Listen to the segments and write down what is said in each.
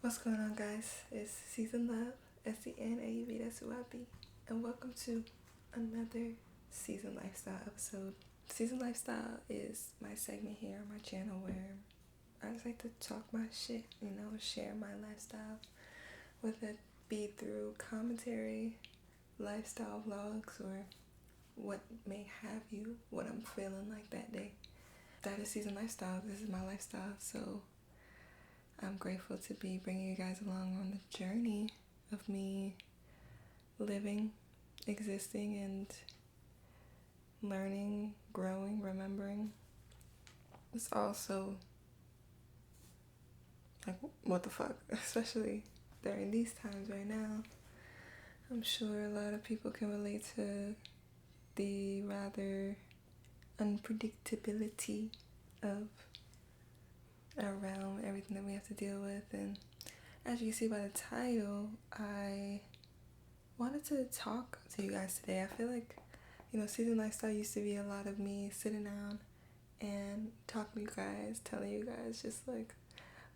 What's going on, guys? It's Season Love, SCNAUV, that's who I be. And welcome to another Season Lifestyle episode. Season Lifestyle is my segment here on my channel where I just like to talk my shit, share my lifestyle, whether it be through commentary, lifestyle vlogs, or what may have you, what I'm feeling like that day. That is Season Lifestyle. This is my lifestyle, so I'm grateful to be bringing you guys along on the journey of me living, existing, and learning, growing, remembering. It's also like, what the fuck? Especially during these times right now. I'm sure a lot of people can relate to the rather unpredictability of around everything that we have to deal with. And as you can see by the title, I wanted to talk to you guys today. I feel like, Season Lifestyle used to be a lot of me sitting down and talking to you guys, telling you guys just like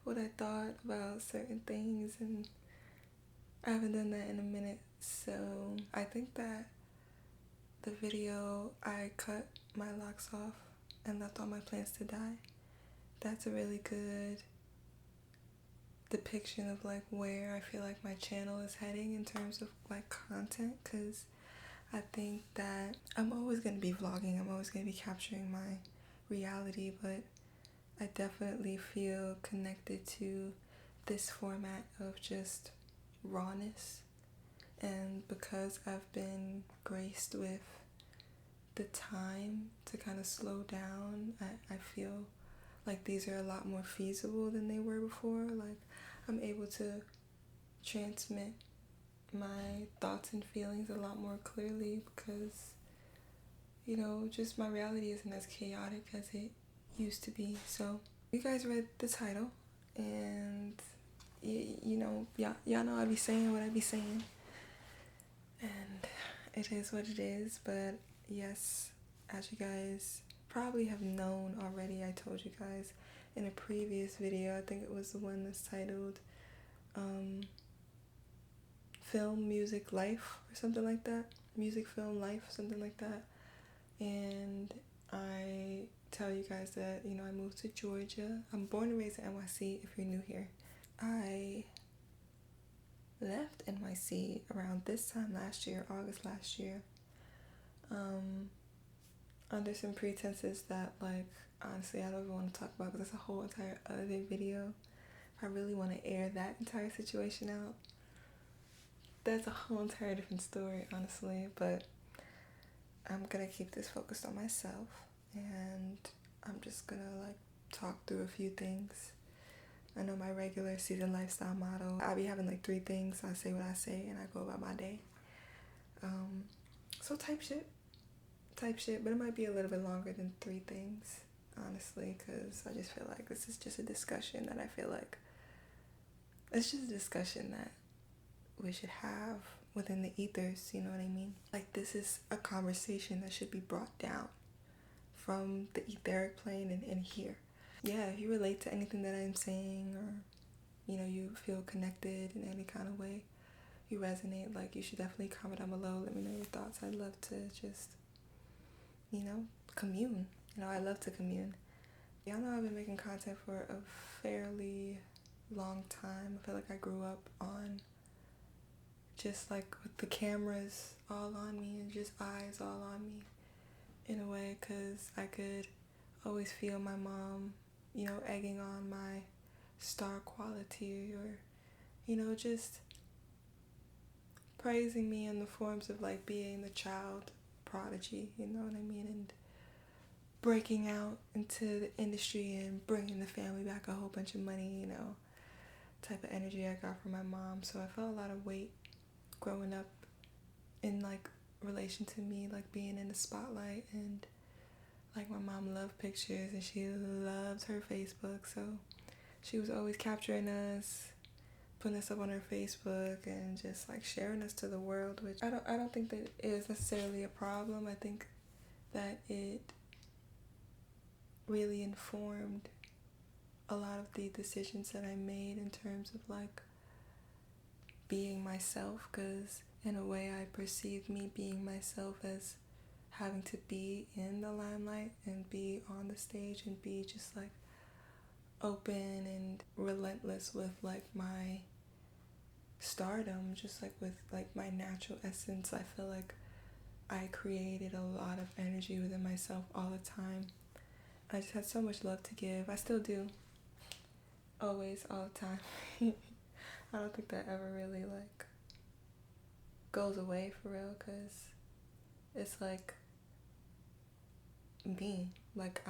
what I thought about certain things, and I haven't done that in a minute. So I think that the video I cut my locks off and left all my plants to die, that's a really good depiction of like where I feel like my channel is heading in terms of like content, because I think that I'm always going to be vlogging, I'm always going to be capturing my reality, but I definitely feel connected to this format of just rawness. And because I've been graced with the time to kind of slow down, I feel like these are a lot more feasible than they were before. Like, I'm able to transmit my thoughts and feelings a lot more clearly because, just my reality isn't as chaotic as it used to be. So, you guys read the title, and, y'all know I be saying what I be saying. And it is what it is, but yes, as you guys probably have known already, I told you guys in a previous video, I think it was the one that's titled Film, Music, Life, or something like that. Music, Film, Life, something like that. And I tell you guys that, I moved to Georgia. I'm born and raised in NYC if you're new here. I left NYC around this time last year, August last year, under some pretenses that, like, honestly, I don't even want to talk about because that's a whole entire other video. If I really want to air that entire situation out, that's a whole entire different story, honestly, but I'm gonna keep this focused on myself, and I'm just gonna, like, talk through a few things. I know my regular Season Lifestyle motto, I be having like 3 things. I say what I say and I go about my day. So type shit, but it might be a little bit longer than 3 things, honestly, because I just feel like this is just a discussion that I feel like it's just a discussion that we should have within the ethers, you know what I mean? Like, this is a conversation that should be brought down from the etheric plane and here. Yeah, if you relate to anything that I'm saying, or, you feel connected in any kind of way, you resonate, like, you should definitely comment down below. Let me know your thoughts. I'd love to just, commune. I love to commune. Y'all know I've been making content for a fairly long time. I feel like I grew up on just, like, with the cameras all on me and just eyes all on me in a way, because I could always feel my mom, egging on my star quality, or, just praising me in the forms of, like, being the child prodigy, you know what I mean, and breaking out into the industry and bringing the family back a whole bunch of money, type of energy I got from my mom. So I felt a lot of weight growing up in, like, relation to me, like, being in the spotlight. And, like, my mom loved pictures and she loves her Facebook, so she was always capturing us, putting us up on her Facebook, and just, like, sharing us to the world, which I don't think that is necessarily a problem. I think that it really informed a lot of the decisions that I made in terms of like being myself, because in a way I perceived me being myself as having to be in the limelight and be on the stage and be just like open and relentless with like my stardom, just like with like my natural essence. I feel like I created a lot of energy within myself all the time. I just had so much love to give. I still do. Always, all the time. I don't think that ever really like goes away for real, because it's like me. Like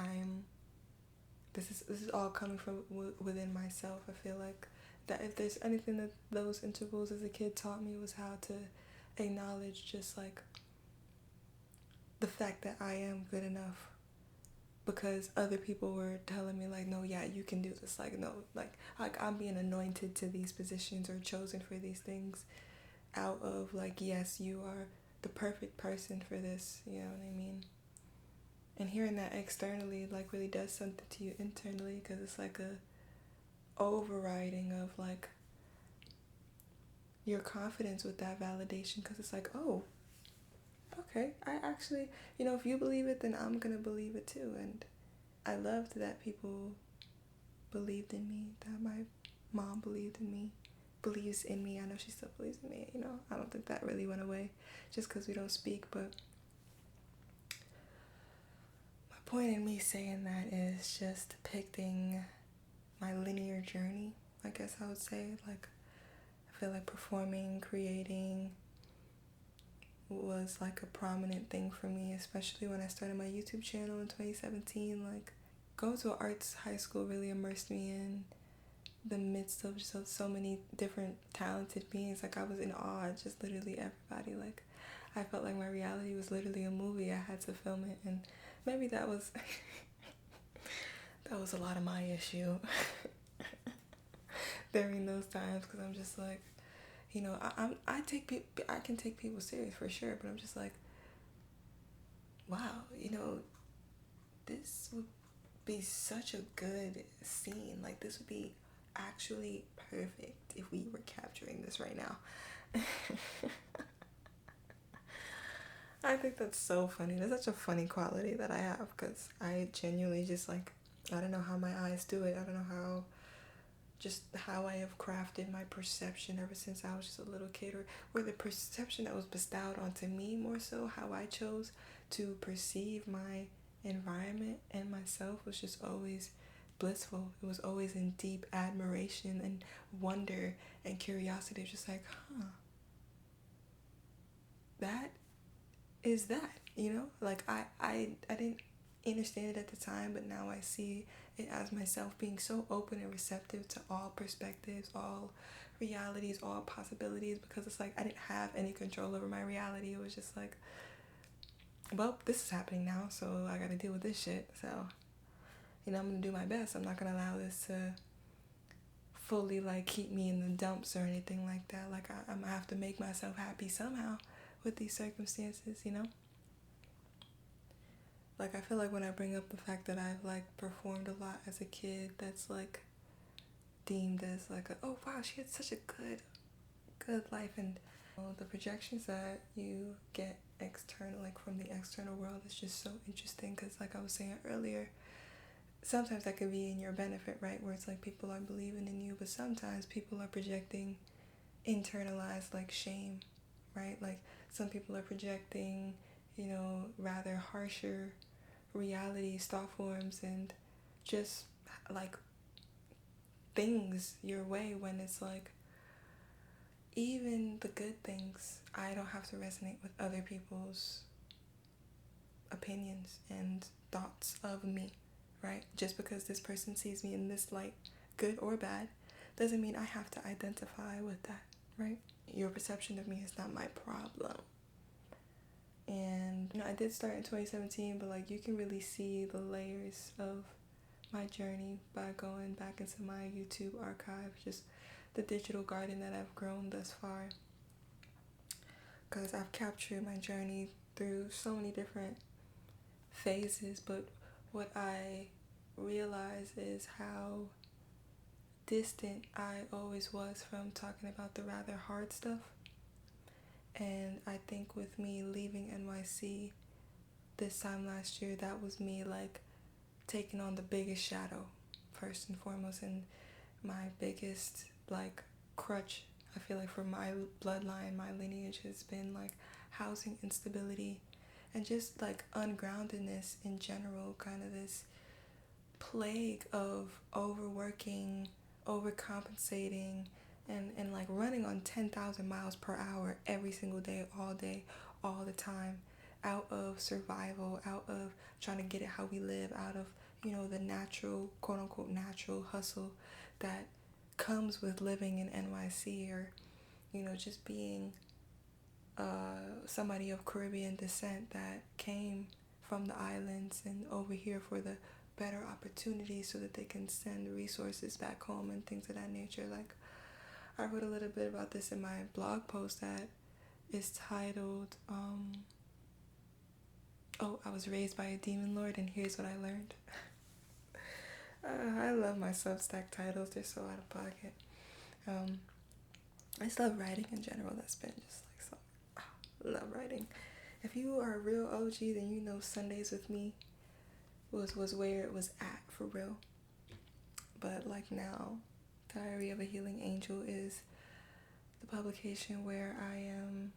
this is all coming from within myself. I feel like that if there's anything that those intervals as a kid taught me was how to acknowledge just like the fact that I am good enough, because other people were telling me like, no, yeah, you can do this, like, no, like I'm being anointed to these positions or chosen for these things out of like, yes, you are the perfect person for this, you know what I mean? And hearing that externally like really does something to you internally, because it's like a overriding of like your confidence with that validation, because it's like, oh, okay, I actually, if you believe it, then I'm gonna believe it too. And I loved that people believed in me, that my mom believed in me, believes in me. I know she still believes in me, I don't think that really went away just because we don't speak. But my point in me saying that is just depicting my linear journey, I guess I would say. Like, I feel like performing, creating was like a prominent thing for me, especially when I started my YouTube channel in 2017. Like, going to an arts high school really immersed me in the midst of just so many different talented beings. Like, I was in awe at just literally everybody. Like, I felt like my reality was literally a movie. I had to film it, and maybe that was that was a lot of my issue during those times, because I'm just like, I can take people serious for sure, but I'm just like, wow, this would be such a good scene. Like, this would be actually perfect if we were capturing this right now. I think that's so funny. That's such a funny quality that I have, because I genuinely just like, I don't know how my eyes do it. I don't know how I have crafted my perception ever since I was just a little kid, or the perception that was bestowed onto me, more so how I chose to perceive my environment and myself was just always blissful. It was always in deep admiration and wonder and curiosity, just like, that is that, like I didn't understand it at the time, but now I see it as myself being so open and receptive to all perspectives, all realities, all possibilities, because it's like I didn't have any control over my reality. It was just like, well, this is happening now, so I gotta deal with this shit. So, I'm gonna do my best. I'm not gonna allow this to fully like keep me in the dumps or anything like that. Like, I'm gonna have to make myself happy somehow with these circumstances, Like, I feel like when I bring up the fact that I've like performed a lot as a kid, that's like deemed as like oh wow, she had such a good life. And the projections that you get external, like from the external world, is just so interesting, because like I was saying earlier, sometimes that could be in your benefit, right, where it's like people are believing in you, but sometimes people are projecting internalized like shame, right? Like, some people are projecting rather harsher realities, thought forms, and just like things your way, when it's like, even the good things, I don't have to resonate with other people's opinions and thoughts of me, right? Just because this person sees me in this light, good or bad, doesn't mean I have to identify with that, right? Your perception of me is not my problem. And I did start in 2017, but like, you can really see the layers of my journey by going back into my YouTube archive, just the digital garden that I've grown thus far, because I've captured my journey through so many different phases. But what I realize is how distant I always was from talking about the rather hard stuff. And I think with me leaving NYC this time last year, that was me like taking on the biggest shadow first and foremost, and my biggest like crutch. I feel like for my bloodline, my lineage has been like housing instability and just like ungroundedness in general, kind of this plague of overworking, overcompensating, and like running on 10,000 miles per hour every single day, all the time, out of survival, out of trying to get it how we live, out of, the natural, quote unquote, natural hustle that comes with living in NYC, or, just being somebody of Caribbean descent that came from the islands and over here for the better opportunities so that they can send resources back home and things of that nature. Like, I wrote a little bit about this in my blog post that is titled, I was raised by a demon lord and here's what I learned. I love my Substack titles, they're so out of pocket. I just love writing in general. That's been just like so. Love writing. If you are a real OG, then you know Sundays with me was where it was at for real. But like now, Diary of a Healing Angel is the publication where I am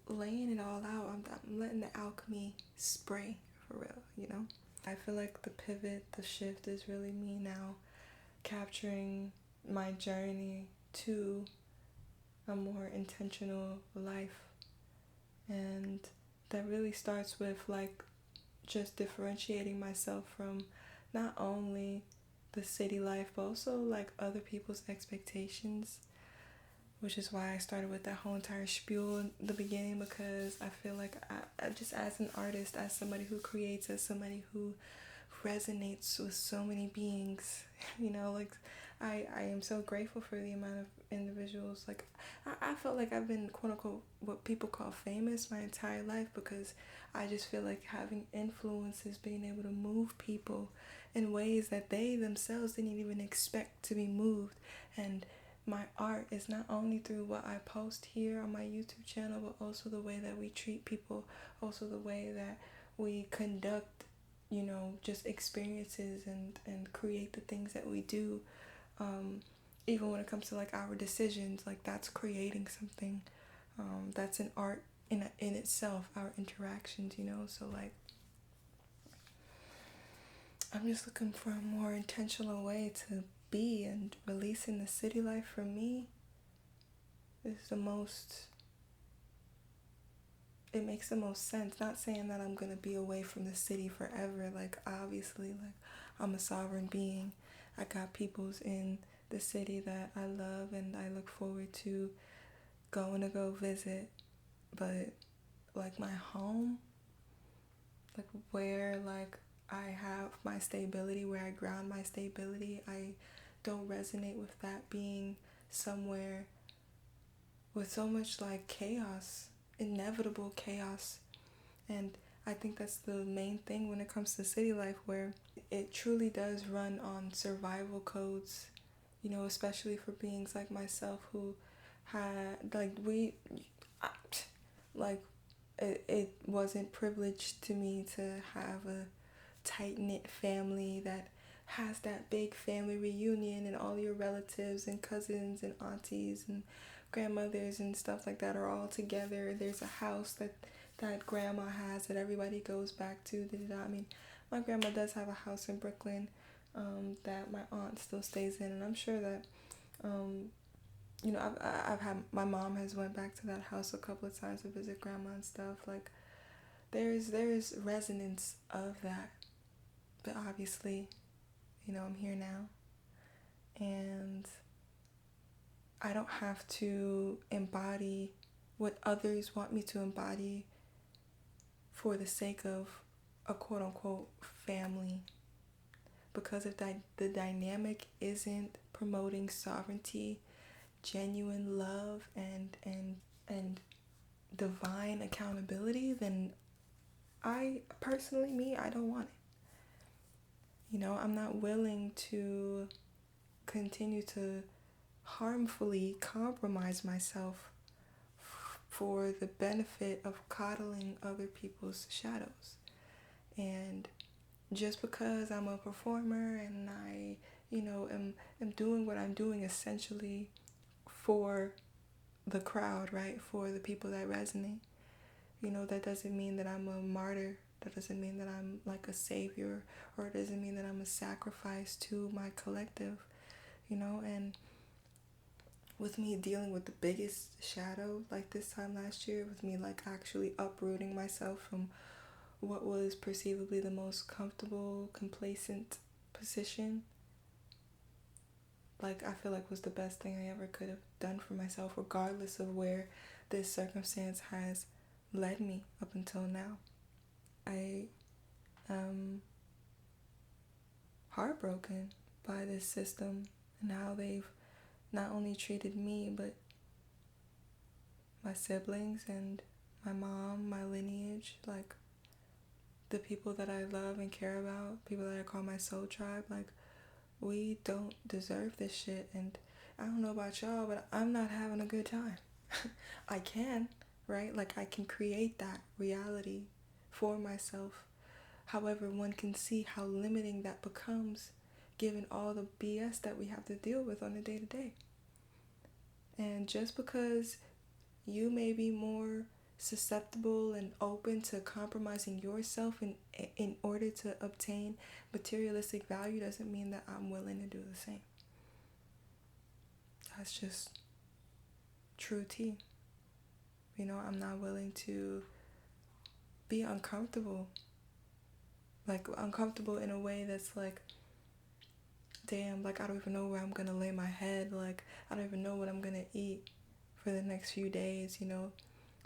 laying it all out. I'm letting the alchemy spray for real. I feel like the pivot, the shift is really me now capturing my journey to a more intentional life. And that really starts with like just differentiating myself from not only the city life but also like other people's expectations, which is why I started with that whole entire spiel in the beginning, because I feel like I just, as an artist, as somebody who creates, as somebody who resonates with so many beings, like I am so grateful for the amount of individuals. Like I felt like I've been quote unquote what people call famous my entire life, because I just feel like having influences, being able to move people in ways that they themselves didn't even expect to be moved. And my art is not only through what I post here on my YouTube channel, but also the way that we treat people, also the way that we conduct, just experiences and create the things that we do. Even when it comes to like our decisions, like that's creating something. That's an art in itself, our interactions, So like, I'm just looking for a more intentional way to be, and releasing the city life for me is it makes the most sense. Not saying that I'm gonna be away from the city forever. Like obviously, like I'm a sovereign being. I got peoples in the city that I love and I look forward to going to go visit. But like my home, like where like I have my stability, where I ground my stability, I don't resonate with that being somewhere with so much like chaos, inevitable chaos. And I think that's the main thing when it comes to city life, where it truly does run on survival codes, especially for beings like myself who had it wasn't privileged to me to have a tight-knit family that has that big family reunion and all your relatives and cousins and aunties and grandmothers and stuff like that are all together. There's a house that grandma has that everybody goes back to. I mean, my grandma does have a house in Brooklyn that my aunt still stays in, and I'm sure that I've had, my mom has went back to that house a couple of times to visit grandma and stuff. Like there's resonance of that, but obviously, I'm here now, and I don't have to embody what others want me to embody for the sake of a quote unquote family, because if the dynamic isn't promoting sovereignty, genuine love, and divine accountability, then I personally, I don't want it. I'm not willing to continue to harmfully compromise myself for the benefit of coddling other people's shadows. And just because I'm a performer and I, am doing what I'm doing essentially for the crowd, right? For the people that resonate. That doesn't mean that I'm a martyr. That doesn't mean that I'm like a savior, or it doesn't mean that I'm a sacrifice to my collective, and with me dealing with the biggest shadow like this time last year, with me like actually uprooting myself from what was perceivably the most comfortable, complacent position, like I feel like was the best thing I ever could have done for myself, regardless of where this circumstance has led me up until now. I am heartbroken by this system and how they've not only treated me, but my siblings and my mom, my lineage, like the people that I love and care about, people that I call my soul tribe. Like, we don't deserve this shit. And I don't know about y'all, but I'm not having a good time. I can, right? Like, I can create that reality for myself. However, one can see how limiting that becomes given all the BS that we have to deal with on a day-to-day. And just because you may be more susceptible and open to compromising yourself in order to obtain materialistic value doesn't mean that I'm willing to do the same. That's just true tea. I'm not willing to be uncomfortable. Like, uncomfortable in a way that's like, damn, like I don't even know where I'm gonna lay my head. Like, I don't even know what I'm gonna eat for the next few days,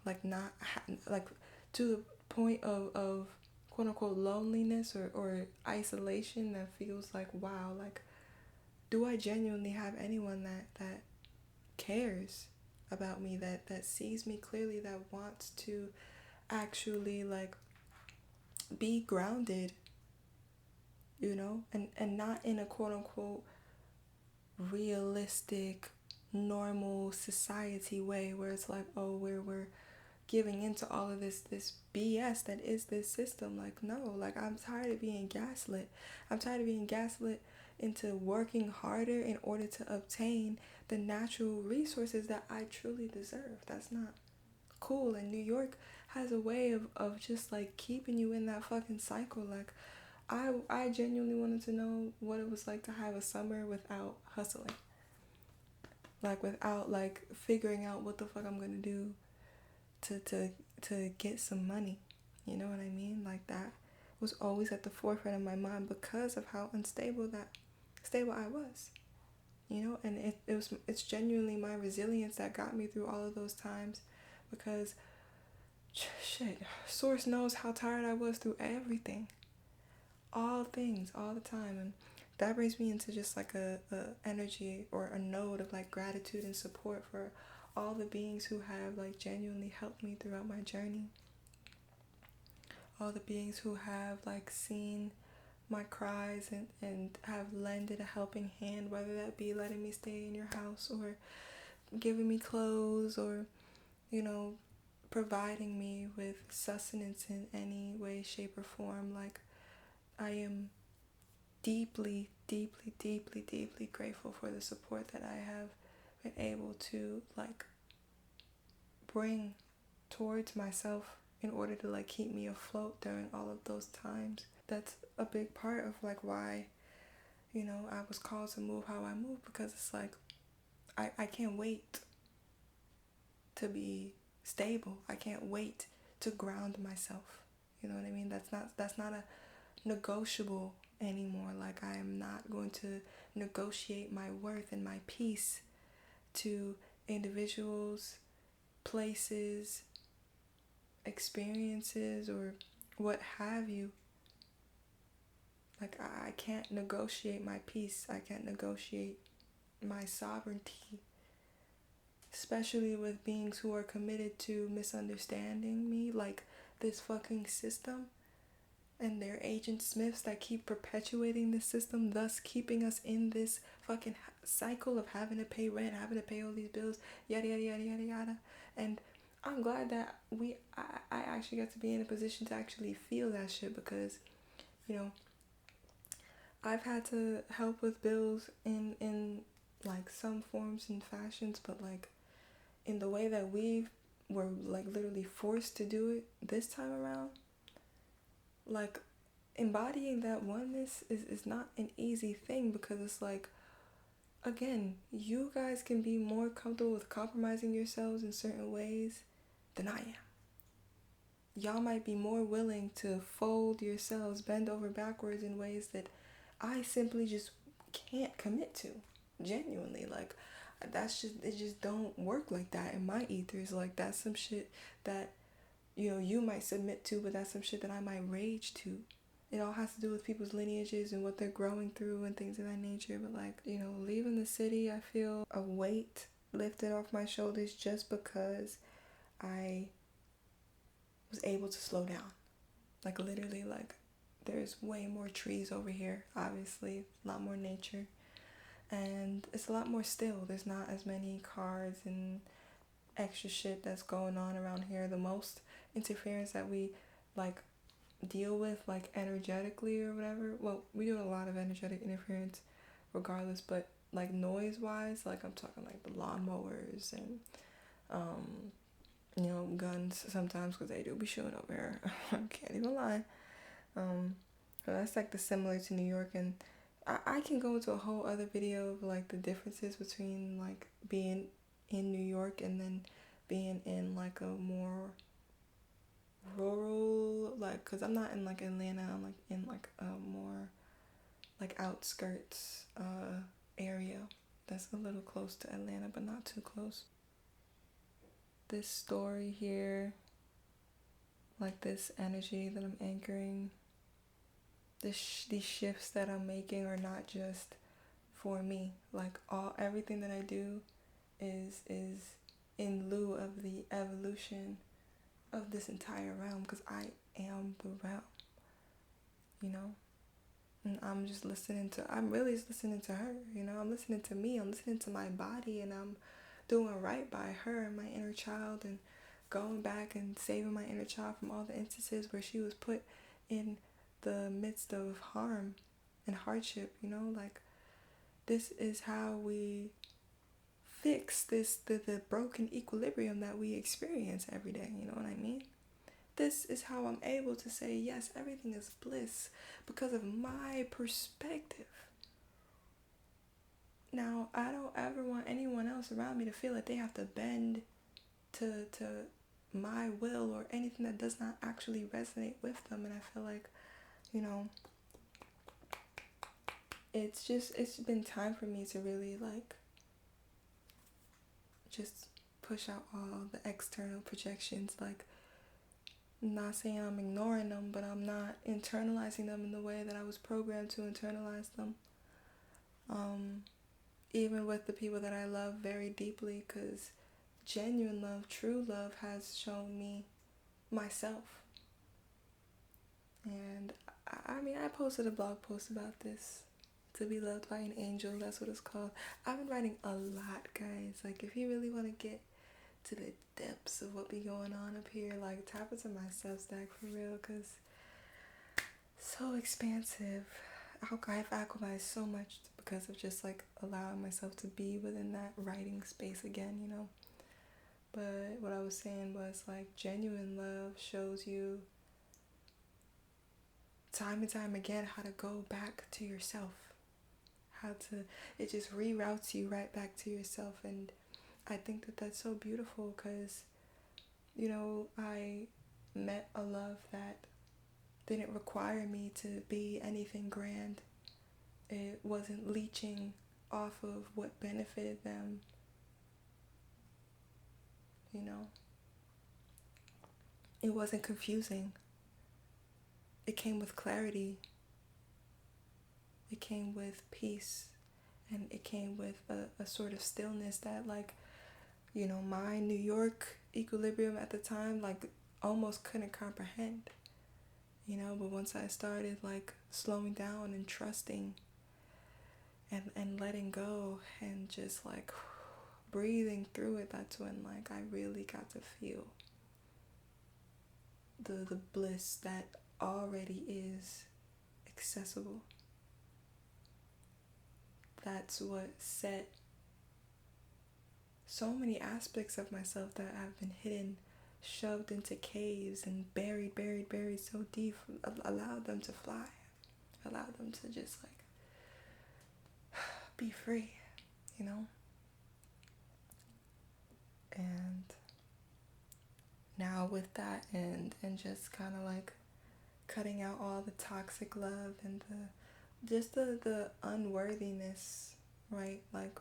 like not like to the point of quote unquote loneliness or isolation that feels like, wow, like, do I genuinely have anyone that cares about me, that sees me clearly, that wants to actually like be grounded, and not in a quote unquote realistic normal society way where it's like, oh, we're giving into all of this BS that is this system. Like, no, like I'm tired of being gaslit. I'm tired of being gaslit into working harder in order to obtain the natural resources that I truly deserve. That's not cool. And New York has a way of just like keeping you in that fucking cycle. Like, I genuinely wanted to know what it was like to have a summer without hustling. Like, without like figuring out what the fuck I'm gonna do to get some money. You know what I mean? Like, that was always at the forefront of my mind because of how stable I was. And it's genuinely my resilience that got me through all of those times, because shit, source knows how tired I was through everything. All things, all the time. And that brings me into just like a energy or a node of like gratitude and support for all the beings who have like genuinely helped me throughout my journey. All the beings who have like seen my cries and have lended a helping hand, whether that be letting me stay in your house or giving me clothes or, providing me with sustenance in any way, shape, or form. Like, I am deeply, deeply, deeply, deeply grateful for the support that I have been able to like bring towards myself in order to like keep me afloat during all of those times. That's a big part of like why, I was called to move how I move, because it's like I can't wait to be stable. I can't wait to ground myself. You know what I mean? That's not a negotiable anymore. Like, I am not going to negotiate my worth and my peace to individuals, places, experiences, or what have you. Like, I can't negotiate my peace. I can't negotiate my sovereignty, especially with beings who are committed to misunderstanding me, like this fucking system. and their agent Smiths that keep perpetuating this system, thus keeping us in this fucking cycle of having to pay rent, having to pay all these bills, yada yada yada yada yada. And I'm glad that I actually got to be in a position to actually feel that shit, because, you know, I've had to help with bills in like some forms and fashions, but like in the way that we were like literally forced to do it this time around, like embodying that oneness is not an easy thing, because it's like, again, you guys can be more comfortable with compromising yourselves in certain ways than I am. Y'all might be more willing to fold yourselves, bend over backwards in ways that I simply just can't commit to. Genuinely, like, that's just, it just don't work like that in my ethers. Like, that's some shit that, you know, you might submit to, but that's some shit that I might rage to. It all has to do with people's lineages and what they're growing through and things of that nature. But like, you know, leaving the city, I feel a weight lifted off my shoulders just because I was able to slow down. Like, literally, like, there's way more trees over here, obviously, a lot more nature, and it's a lot more still. There's not as many cars and extra shit that's going on around here. The most interference that we like deal with, like energetically or whatever, well, we do a lot of energetic interference regardless, but like noise wise, like I'm talking like the lawnmowers and you know, guns sometimes, because they do be shooting over here. I can't even lie. So that's like the similar to New York, and I can go into a whole other video of like the differences between like being in New York and then being in like a more rural, like, because I'm not in like Atlanta, I'm like in like a more like outskirts area that's a little close to Atlanta but not too close. This story here, like this energy that I'm anchoring, these shifts that I'm making are not just for me. Like everything that I do is in lieu of the evolution of this entire realm, because I am the realm, you know. And I'm really just listening to her, you know. I'm listening to me, I'm listening to my body, and I'm doing right by her and my inner child, and going back and saving my inner child from all the instances where she was put in the midst of harm and hardship, you know. Like, this is how we fix the broken equilibrium that we experience every day, you know what I mean? This is how I'm able to say, yes, everything is bliss because of my perspective. Now, I don't ever want anyone else around me to feel like they have to bend to my will or anything that does not actually resonate with them. And I feel like, you know, it's been time for me to really like just push out all the external projections. Like, I'm not saying I'm ignoring them, but I'm not internalizing them in the way that I was programmed to internalize them. Even with the people that I love very deeply, because genuine love, true love has shown me myself. And I mean, I posted a blog post about this. To be loved by an angel, that's what it's called. I've been writing a lot, guys. Like, if you really want to get to the depths of what be going on up here, like, tap into my Substack for real, because so expansive. I've alchemized so much because of just like allowing myself to be within that writing space again, you know. But what I was saying was, like, genuine love shows you time and time again how to go back to yourself. It just reroutes you right back to yourself. And I think that that's so beautiful, because, you know, I met a love that didn't require me to be anything grand. It wasn't leeching off of what benefited them, you know. It wasn't confusing. It came with clarity. It came with peace. And it came with a sort of stillness that, like, you know, my New York equilibrium at the time, like, almost couldn't comprehend. But once I started like slowing down and trusting and letting go and just like breathing through it, that's when like I really got to feel the bliss that already is accessible. That's what set so many aspects of myself that have been hidden, shoved into caves and buried so deep, allowed them to fly, allowed them to just like be free, you know? And now with that and just kind of like cutting out all the toxic love and the unworthiness, right? Like,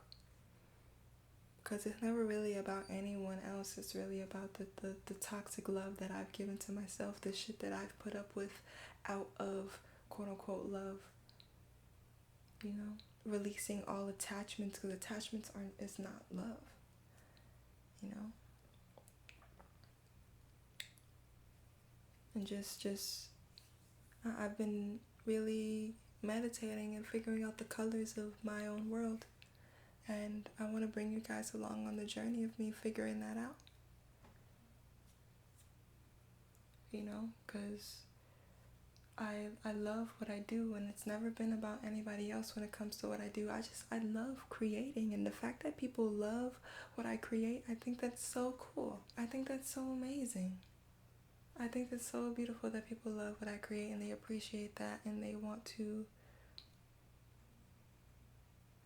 because it's never really about anyone else. It's really about the toxic love that I've given to myself, the shit that I've put up with out of quote unquote love, releasing all attachments, because attachments is not love, and just I've been really meditating and figuring out the colors of my own world, and I want to bring you guys along on the journey of me figuring that out, because I love what I do, and it's never been about anybody else when it comes to what I do. I love creating, and the fact that people love what I create, I think that's so cool. I think that's so amazing. I think it's so beautiful that people love what I create and they appreciate that and they want to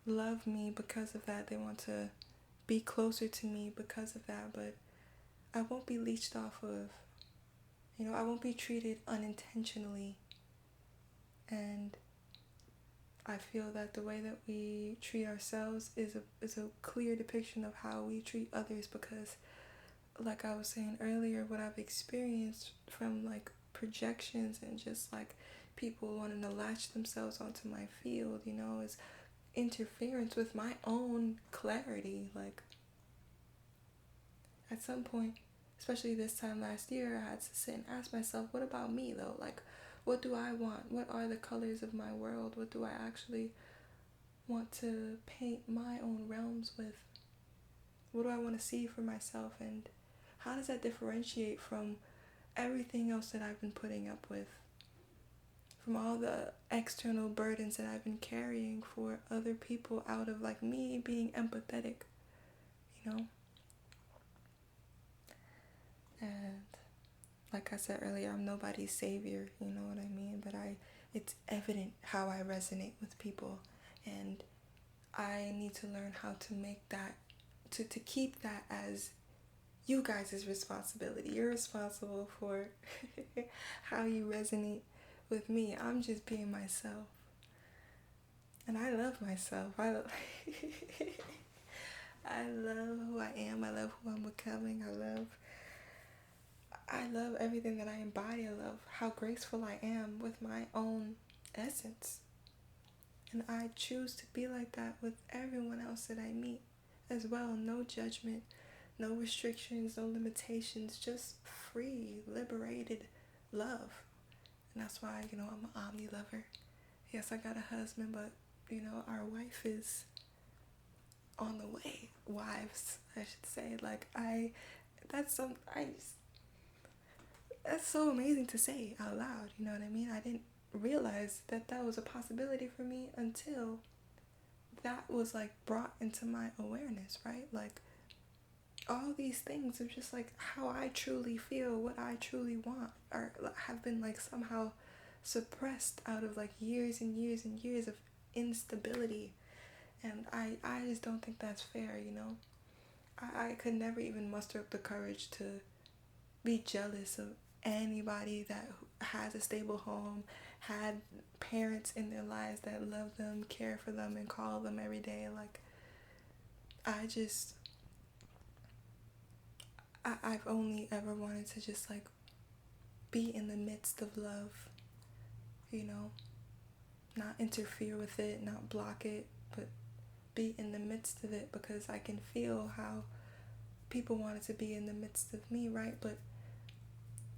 love me because of that. They want to be closer to me because of that, but I won't be leeched off of. I won't be treated unintentionally. And I feel that the way that we treat ourselves is a clear depiction of how we treat others, because like I was saying earlier, what I've experienced from like projections and just like people wanting to latch themselves onto my field, is interference with my own clarity. Like at some point, especially this time last year, I had to sit and ask myself, what about me though? Like, what do I want? What are the colors of my world? What do I actually want to paint my own realms with? What do I want to see for myself? And how does that differentiate from everything else that I've been putting up with? From all the external burdens that I've been carrying for other people out of like me being empathetic, And like I said earlier, I'm nobody's savior, you know what I mean? But it's evident how I resonate with people, and I need to learn how to make that, to keep that as you guys' responsibility. You're responsible for how you resonate with me. I'm just being myself. And I love myself. I love who I am. I love who I'm becoming. I love everything that I embody. I love how graceful I am with my own essence. And I choose to be like that with everyone else that I meet as well. No judgment, no restrictions, no limitations, just free, liberated love. And that's why, I'm an omni lover. Yes, I got a husband, but, our wife is on the way. Wives, I should say. That's so amazing to say out loud, you know what I mean? I didn't realize that was a possibility for me until that was like brought into my awareness, right? Like all these things of just like how I truly feel, what I truly want, or have been like somehow suppressed out of like years and years and years of instability. And I just don't think that's fair, I could never even muster up the courage to be jealous of anybody that has a stable home, had parents in their lives that love them, care for them, and call them every day. Like, I've only ever wanted to just like be in the midst of love, not interfere with it, not block it, but be in the midst of it, because I can feel how people wanted to be in the midst of me, right? But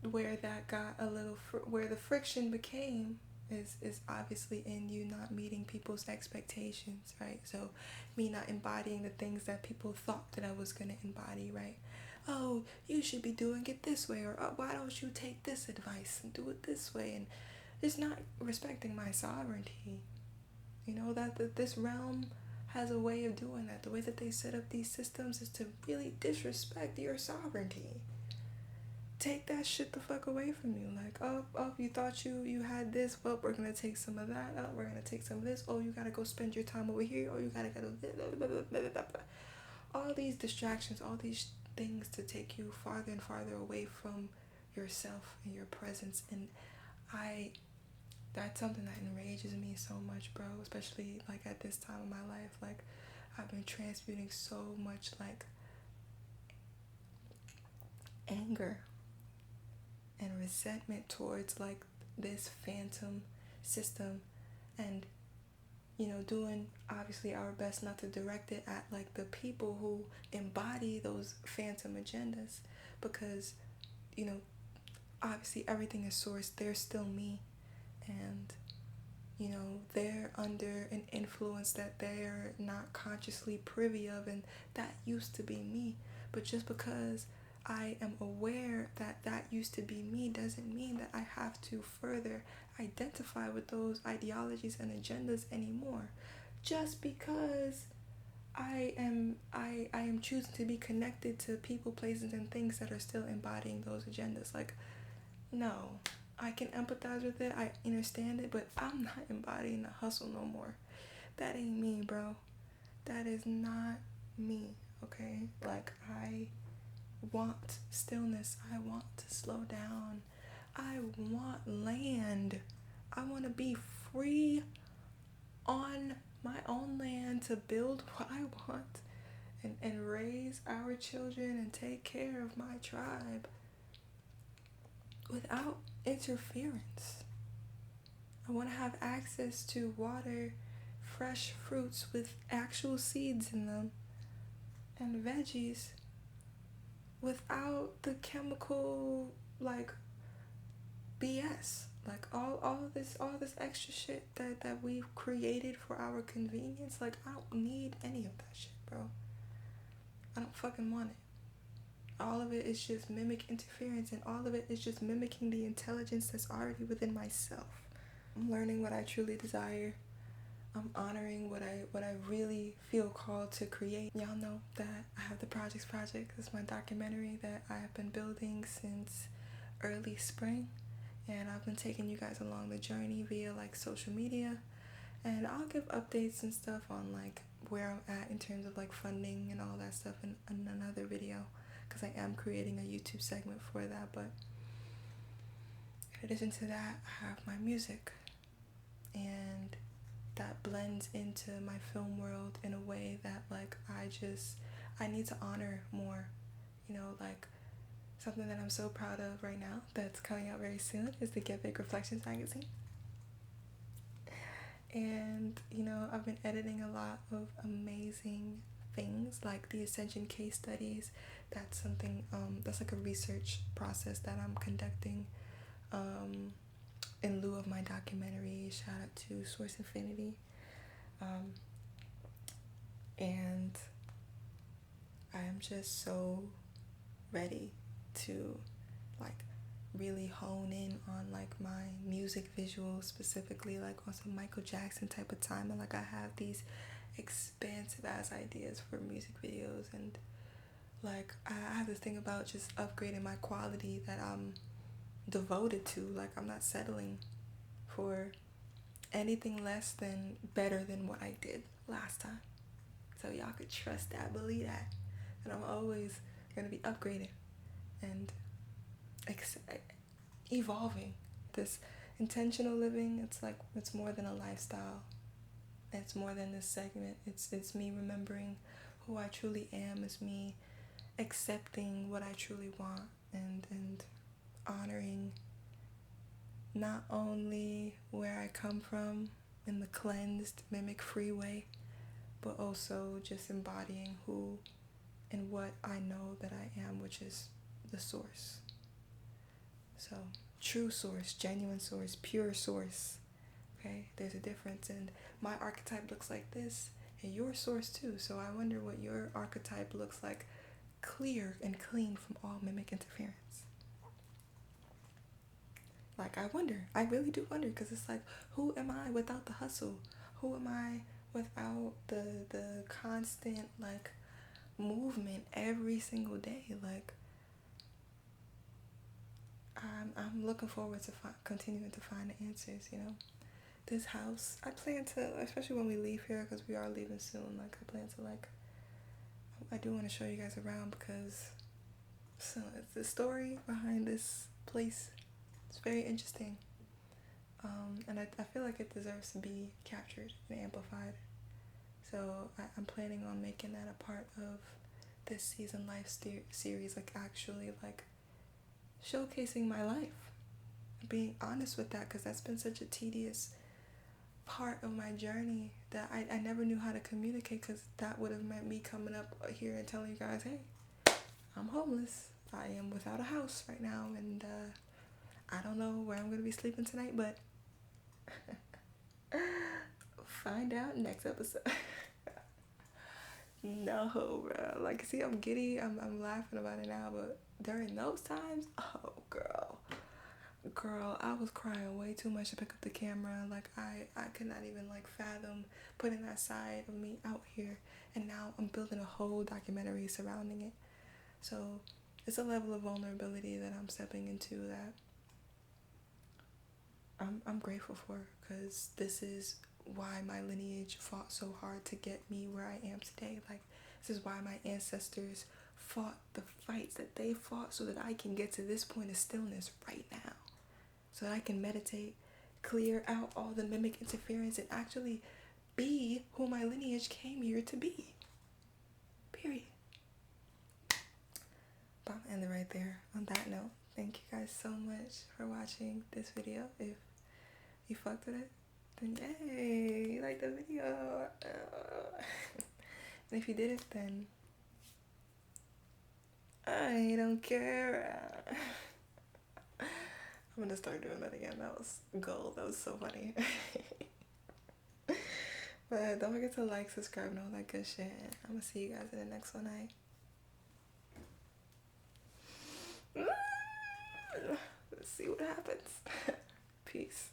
where that got a little where the friction became is obviously in you not meeting people's expectations, right? So me not embodying the things that people thought that I was going to embody, right? Oh, you should be doing it this way, or oh, why don't you take this advice and do it this way? And it's not respecting my sovereignty. You know that this realm has a way of doing that. The way that they set up these systems is to really disrespect your sovereignty. Take that shit the fuck away from you. Like, oh, you thought you had this. Well, we're gonna take some of that. Oh, we're gonna take some of this. Oh, you gotta go spend your time over here. Oh, you gotta go. All these distractions, all these things to take you farther and farther away from yourself and your presence. And that's something that enrages me so much, bro. Especially like at this time of my life. Like, I've been transmuting so much like anger and resentment towards like this phantom system, and doing obviously our best not to direct it at like the people who embody those phantom agendas, because obviously everything is sourced. They're still me, and they're under an influence that they're not consciously privy of, and that used to be me. But just because I am aware that that used to be me doesn't mean that I have to further identify with those ideologies and agendas anymore. Just because I am choosing to be connected to people, places, and things that are still embodying those agendas. Like, no, I can empathize with it, I understand it, but I'm not embodying the hustle no more. That ain't me, bro. That is not me, okay? Like, I want stillness. I want to slow down. I want land. I want to be free on my own land to build what I want and raise our children and take care of my tribe without interference. I want to have access to water, fresh fruits with actual seeds in them, and veggies without the chemical like BS. Like all this extra shit that we've created for our convenience. Like, I don't need any of that shit, bro. I don't fucking want it. All of it is just mimic interference, and all of it is just mimicking the intelligence that's already within myself. I'm learning what I truly desire. I'm honoring what I really feel called to create. Y'all know that I have the Project. It's my documentary that I have been building since early spring, and I've been taking you guys along the journey via like social media, and I'll give updates and stuff on like where I'm at in terms of like funding and all that stuff in another video, because I am creating a YouTube segment for that. But in addition to that, I have my music, and that blends into my film world in a way that like I need to honor more. Like, something that I'm so proud of right now that's coming out very soon is the Get Big Reflections magazine. And I've been editing a lot of amazing things like the Ascension case studies. That's something that's like a research process that I'm conducting in lieu of my documentary. Shout out to Source Infinity. And I am just so ready to like really hone in on like my music visuals, specifically like on some Michael Jackson type of time. And like, I have these expansive ass ideas for music videos, and like I have this thing about just upgrading my quality that I'm devoted to. Like, I'm not settling for anything less than better than what I did last time. So y'all could trust that, believe that. And I'm always gonna be upgrading and evolving. This intentional living, it's more than a lifestyle. It's more than this segment. It's me remembering who I truly am. It's me accepting what I truly want, and honoring not only where I come from in the cleansed, mimic free way, but also just embodying who and what I know that I am, which is the source. So true source, genuine source, pure source. Okay, there's a difference, and my archetype looks like this, and your source too. So I wonder what your archetype looks like, clear and clean from all mimic interference. Like, I wonder, I really do wonder, because it's like, who am I without the hustle? Who am I without the constant, like, movement every single day? Like, I'm looking forward to continuing to find the answers, you know? This house, I plan to, especially when we leave here, because we are leaving soon, like, I plan to, like, I do want to show you guys around, because so it's the story behind this place. It's very interesting. And I feel like it deserves to be captured and amplified. So I'm planning on making that a part of this season life series, like actually like showcasing my life, being honest with that, because that's been such a tedious part of my journey that I never knew how to communicate, because that would have meant me coming up here and telling you guys, hey, I'm homeless. I am without a house right now, and I don't know where I'm going to be sleeping tonight, but find out next episode. No, bro. Like, see, I'm giddy. I'm laughing about it now, but during those times, oh, girl, I was crying way too much to pick up the camera. Like, I could not even, like, fathom putting that side of me out here, and now I'm building a whole documentary surrounding it. So it's a level of vulnerability that I'm stepping into that I'm grateful for, because this is why my lineage fought so hard to get me where I am today. Like, this is why my ancestors fought the fights that they fought, so that I can get to this point of stillness right now, so that I can meditate, clear out all the mimic interference, and actually be who my lineage came here to be. Period. But I'm gonna end it right there on that note. Thank you guys so much for watching this video. If you fucked with it, then yay, you like the video. And if you didn't, then I don't care. I'm gonna start doing that again. That was gold. That was so funny. But don't forget to like, subscribe, and all that good shit. I'm gonna see you guys in the next one. Let's see what happens. Peace.